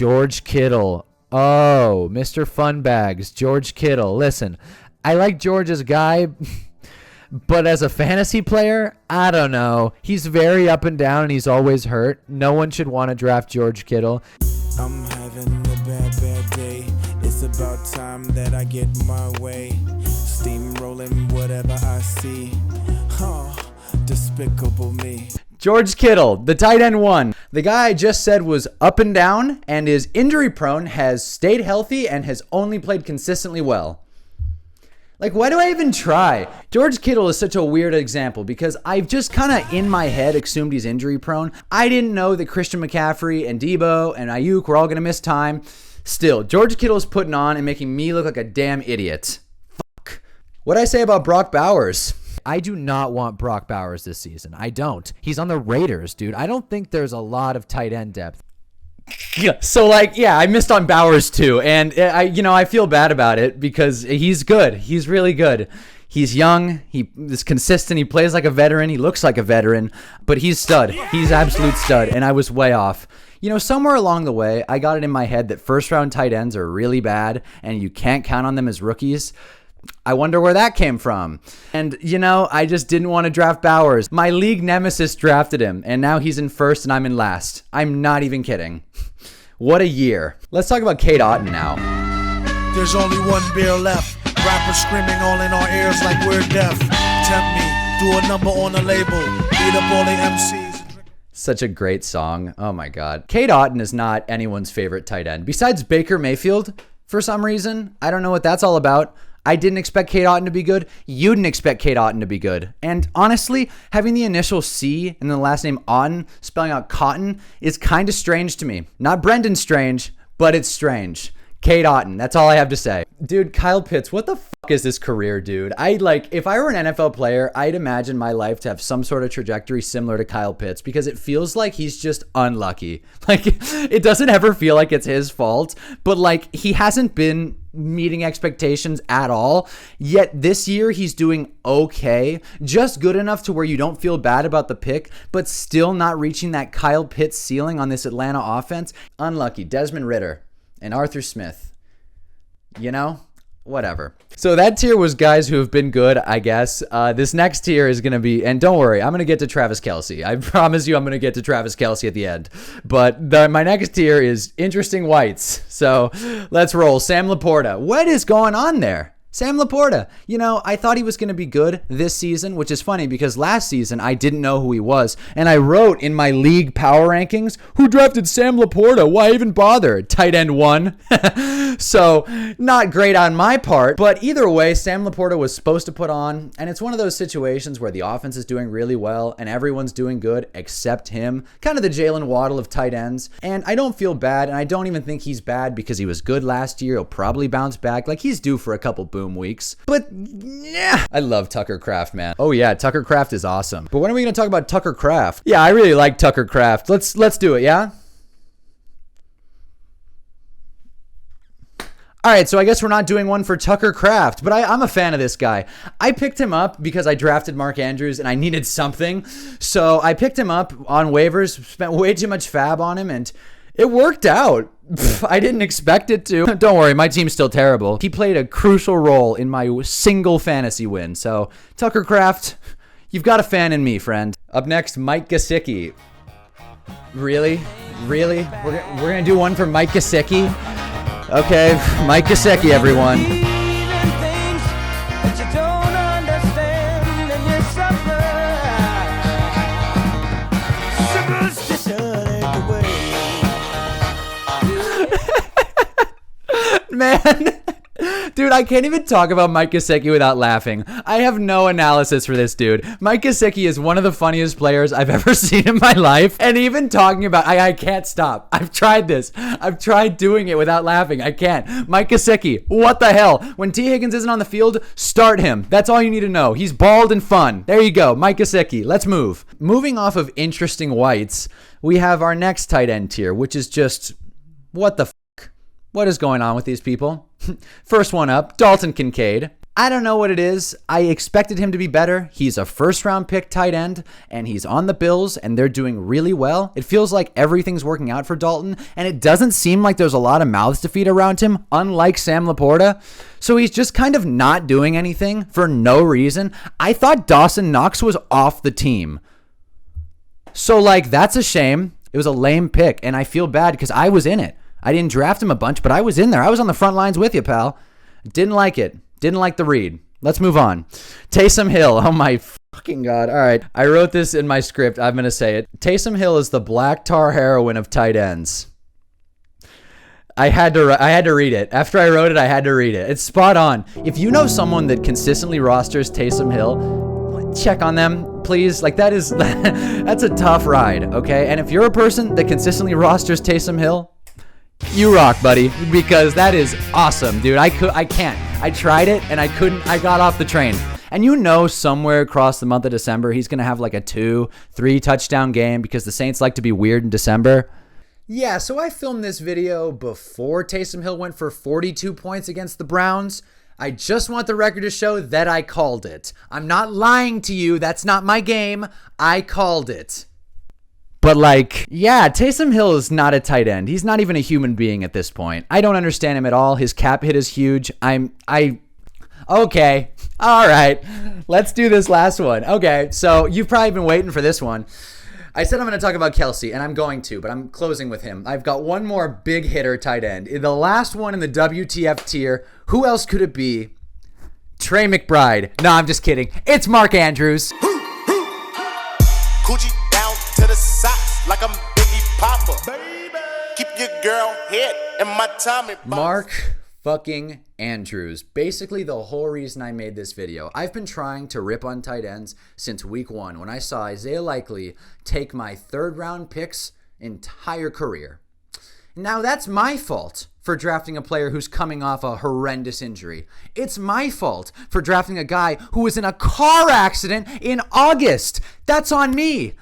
George Kittle. Oh, Mr. Funbags, George Kittle. Listen, I like George as a guy, but as a fantasy player, I don't know. He's very up and down, and he's always hurt. No one should want to draft George Kittle. I'm having a bad day. It's about time that I get my way. Steamrolling whatever I see. Despicable me. George Kittle, the tight end one. The guy I just said was up and down and is injury prone, has stayed healthy, and has only played consistently well. Like, why do I even try? George Kittle is such a weird example because I've just kind of in my head assumed he's injury prone. I didn't know that Christian McCaffrey and Debo and Ayuk were all going to miss time. Still, George Kittle is putting on and making me look like a damn idiot. Fuck. What'd I say about Brock Bowers? I do not want Brock Bowers this season. I don't. He's on the Raiders, dude. I don't think there's a lot of tight end depth. So, like, yeah, I missed on Bowers too, and I feel bad about it because he's good. He's really good. He's young. He is consistent. He plays like a veteran. He looks like a veteran, but he's stud. He's absolute stud, and I was way off. Somewhere along the way, I got it in my head that first-round tight ends are really bad, and you can't count on them as rookies. I wonder where that came from. And, I just didn't want to draft Bowers. My league nemesis drafted him, and now he's in first and I'm in last. I'm not even kidding. What a year. Let's talk about Kate Otten now. There's only one beer left. Rappers screaming all in our ears like we're deaf. Tempt me, do a number on a label. Beat up all the MCs. Such a great song. Oh my God. Kate Otten is not anyone's favorite tight end. Besides Baker Mayfield, for some reason. I don't know what that's all about. I didn't expect Kate Otten to be good. You didn't expect Kate Otten to be good. And honestly, having the initial C and the last name Otten, spelling out cotton, is kind of strange to me. Not Brendan Strange, but it's strange. Kate Otten, that's all I have to say. Dude, Kyle Pitts, what the fuck is this career, dude? If I were an NFL player, I'd imagine my life to have some sort of trajectory similar to Kyle Pitts because it feels like he's just unlucky. Like, it doesn't ever feel like it's his fault, but like, he hasn't been meeting expectations at all. Yet this year he's doing okay, just good enough to where you don't feel bad about the pick, but still not reaching that Kyle Pitts ceiling on this Atlanta offense. Unlucky. Desmond Ridder and Arthur Smith. Whatever. So that tier was guys who have been good, I guess. This next tier is going to be, and don't worry, I'm going to get to Travis Kelce. I promise you I'm going to get to Travis Kelce at the end. But my next tier is interesting whites. So let's roll. Sam Laporta. What is going on there? Sam Laporta. I thought he was going to be good this season, which is funny because last season I didn't know who he was. And I wrote in my league power rankings, who drafted Sam Laporta? Why even bother? Tight end 1. So not great on my part, but either way, Sam Laporta was supposed to put on. And it's one of those situations where the offense is doing really well and everyone's doing good except him. Kind of the Jalen Waddle of tight ends. And I don't feel bad. And I don't even think he's bad because he was good last year. He'll probably bounce back. Like, he's due for a couple boom weeks. But yeah, I love Tucker Kraft, man. Oh yeah, Tucker Kraft is awesome. But when are we going to talk about Tucker Kraft? Yeah, I really like Tucker Kraft. Let's do it, yeah? All right, so I guess we're not doing one for Tucker Kraft, but I'm a fan of this guy. I picked him up because I drafted Mark Andrews and I needed something. So I picked him up on waivers, spent way too much fab on him, and it worked out. I didn't expect it to. Don't worry, my team's still terrible. He played a crucial role in my single fantasy win. So Tucker Kraft, you've got a fan in me, friend. Up next, Mike Gesicki. Really? We're going to do one for Mike Gesicki? Okay, Mike Gesicki, everyone. Man, dude, I can't even talk about Mike Gesicki without laughing. I have no analysis for this dude. Mike Gesicki is one of the funniest players I've ever seen in my life. And even talking about, I can't stop. I've tried this. I've tried doing it without laughing. I can't. Mike Gesicki, what the hell? When T. Higgins isn't on the field, start him. That's all you need to know. He's bald and fun. There you go, Mike Gesicki. Let's move. Moving off of interesting whites, we have our next tight end tier, which is just, what the f***? What is going on with these people? First one up, Dalton Kincaid. I don't know what it is. I expected him to be better. He's a first-round pick tight end, and he's on the Bills, and they're doing really well. It feels like everything's working out for Dalton, and it doesn't seem like there's a lot of mouths to feed around him, unlike Sam Laporta. So he's just kind of not doing anything for no reason. I thought Dawson Knox was off the team. So, like, that's a shame. It was a lame pick, and I feel bad because I was in it. I didn't draft him a bunch, but I was in there. I was on the front lines with you, pal. Didn't like it. Didn't like the read. Let's move on. Taysom Hill. Oh, my fucking God. All right. I wrote this in my script. I'm going to say it. Taysom Hill is the black tar heroin of tight ends. I had to read it. After I wrote it, I had to read it. It's spot on. If you know someone that consistently rosters Taysom Hill, check on them, please. Like, that's a tough ride, okay? And if you're a person that consistently rosters Taysom Hill, you rock, buddy, because that is awesome, dude. I can't. I tried it and I couldn't. I got off the train. And you know, somewhere across the month of December, he's going to have like a 2-3 touchdown game because the Saints like to be weird in December. Yeah, so I filmed this video before Taysom Hill went for 42 points against the Browns. I just want the record to show that I called it. I'm not lying to you. That's not my game. I called it. But like, yeah, Taysom Hill is not a tight end. He's not even a human being at this point. I don't understand him at all. His cap hit is huge. Okay. All right. Let's do this last one. Okay. So you've probably been waiting for this one. I said I'm going to talk about Kelsey, and I'm going to, but I'm closing with him. I've got one more big hitter tight end. The last one in the WTF tier. Who else could it be? Trey McBride. No, I'm just kidding. It's Mark Andrews. Coochie down to the socks like I'm Biggie Papa. Baby. Keep your girl head in my Tommy box. Mark fucking Andrews. Basically the whole reason I made this video. I've been trying to rip on tight ends since week 1 when I saw Isaiah Likely take my 3rd round pick's entire career. Now that's my fault for drafting a player who's coming off a horrendous injury. It's my fault for drafting a guy who was in a car accident in August. That's on me.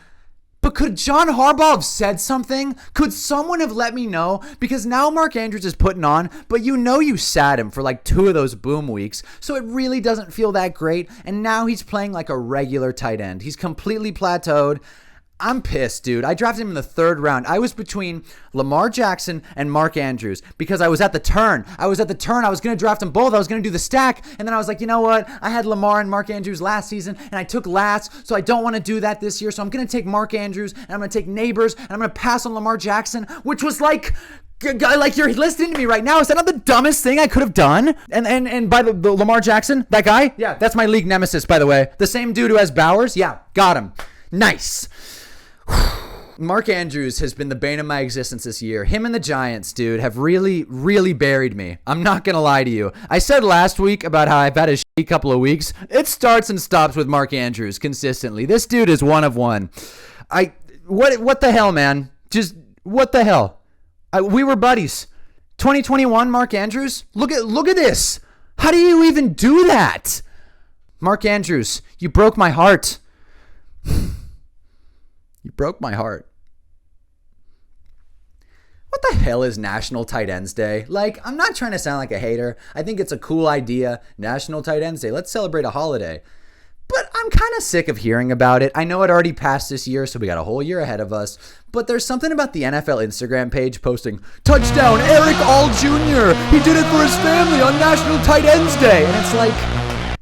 But could John Harbaugh have said something? Could someone have let me know? Because now Mark Andrews is putting on, but you know you sat him for like 2 of those boom weeks, so it really doesn't feel that great, and now he's playing like a regular tight end. He's completely plateaued. I'm pissed, dude. I drafted him in the 3rd round. I was between Lamar Jackson and Mark Andrews because I was at the turn. I was going to draft them both. I was going to do the stack. And then I was like, you know what? I had Lamar and Mark Andrews last season, and I took last, so I don't want to do that this year. So I'm going to take Mark Andrews, and I'm going to take Neighbors, and I'm going to pass on Lamar Jackson, which was like you're listening to me right now. Is that not the dumbest thing I could have done? And by the Lamar Jackson, that guy? Yeah, that's my league nemesis, by the way. The same dude who has Bowers? Yeah, got him. Nice. Mark Andrews has been the bane of my existence this year. Him and the Giants, dude, have really, really buried me. I'm not going to lie to you. I said last week about how I've had a shitty couple of weeks. It starts and stops with Mark Andrews consistently. This dude is one of one. What the hell, man? Just what the hell? We were buddies. 2021 Mark Andrews? Look at this. How do you even do that? Mark Andrews, you broke my heart. You broke my heart. What the hell is National Tight Ends Day? Like, I'm not trying to sound like a hater. I think it's a cool idea. National Tight Ends Day. Let's celebrate a holiday. But I'm kind of sick of hearing about it. I know it already passed this year, so we got a whole year ahead of us. But there's something about the NFL Instagram page posting, "Touchdown, Eric All Jr. He did it for his family on National Tight Ends Day." And it's like,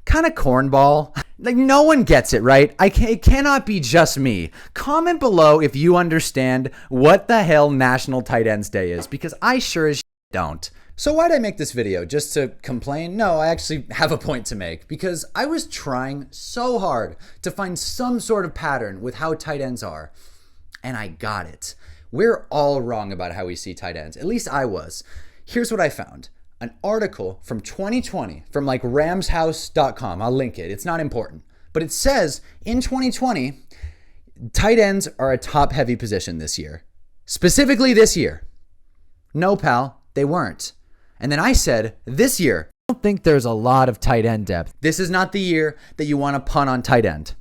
kind of cornball. Like, no one gets it, right? It cannot be just me. Comment below if you understand what the hell National Tight Ends Day is, because I sure as don't. So why'd I make this video? Just to complain? No, I actually have a point to make, because I was trying so hard to find some sort of pattern with how tight ends are, and I got it. We're all wrong about how we see tight ends. At least I was. Here's what I found. An article from 2020 from like ramshouse.com. I'll link it. It's not important. But it says in 2020, tight ends are a top heavy position this year. Specifically this year. No, pal, they weren't. And then I said, this year, I don't think there's a lot of tight end depth. This is not the year that you want to punt on tight end.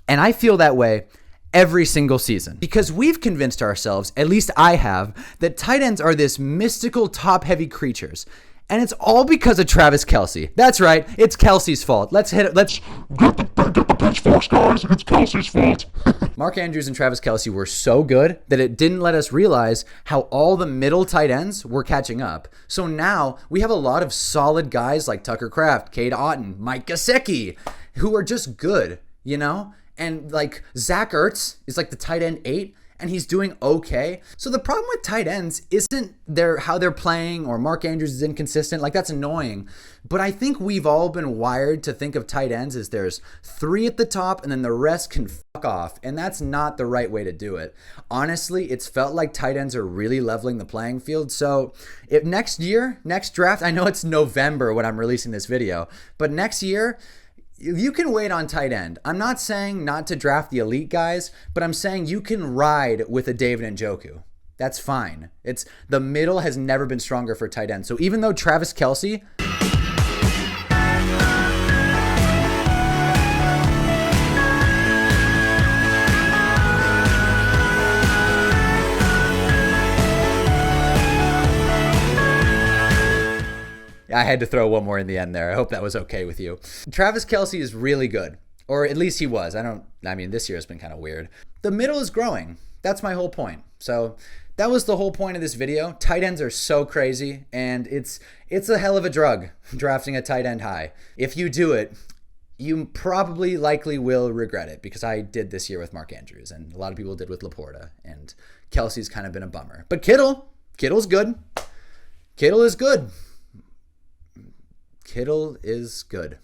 And I feel that way every single season, because we've convinced ourselves, at least I have, that tight ends are this mystical top heavy creatures. And it's all because of Travis Kelce. That's right. It's Kelce's fault. Let's hit it. Let's Get the pitchforks, guys. It's Kelsey's fault. Mark Andrews and Travis Kelce were so good that it didn't let us realize how all the middle tight ends were catching up. So now we have a lot of solid guys like Tucker Kraft, Cade Otton, Mike Gesicki, who are just good, you know? And like Zach Ertz is like the tight end 8, and he's doing okay. So the problem with tight ends isn't how they're playing or Mark Andrews is inconsistent. Like, that's annoying. But I think we've all been wired to think of tight ends as there's 3 at the top and then the rest can fuck off. And that's not the right way to do it. Honestly, it's felt like tight ends are really leveling the playing field. So if next draft, I know it's November when I'm releasing this video, but next year, you can wait on tight end. I'm not saying not to draft the elite guys, but I'm saying you can ride with a David Njoku. That's fine. It's the middle has never been stronger for tight end. So even though Travis Kelce I had to throw one more in the end there. I hope that was okay with you. Travis Kelce is really good, or at least he was. I mean, this year has been kind of weird. The middle is growing. That's my whole point. So that was the whole point of this video. Tight ends are so crazy, and it's a hell of a drug drafting a tight end high. If you do it, you probably likely will regret it, because I did this year with Mark Andrews, and a lot of people did with Laporta, and Kelsey's kind of been a bummer. But Kittle's good. Kittle is good. Kittle is good.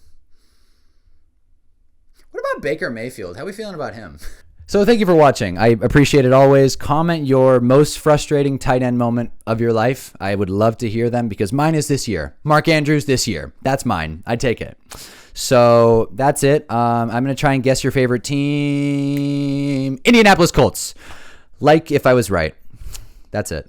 What about Baker Mayfield? How are we feeling about him? So thank you for watching. I appreciate it always. Comment your most frustrating tight end moment of your life. I would love to hear them, because mine is this year. Mark Andrews this year. That's mine. I take it. So that's it. I'm going to try and guess your favorite team. Indianapolis Colts. Like if I was right. That's it.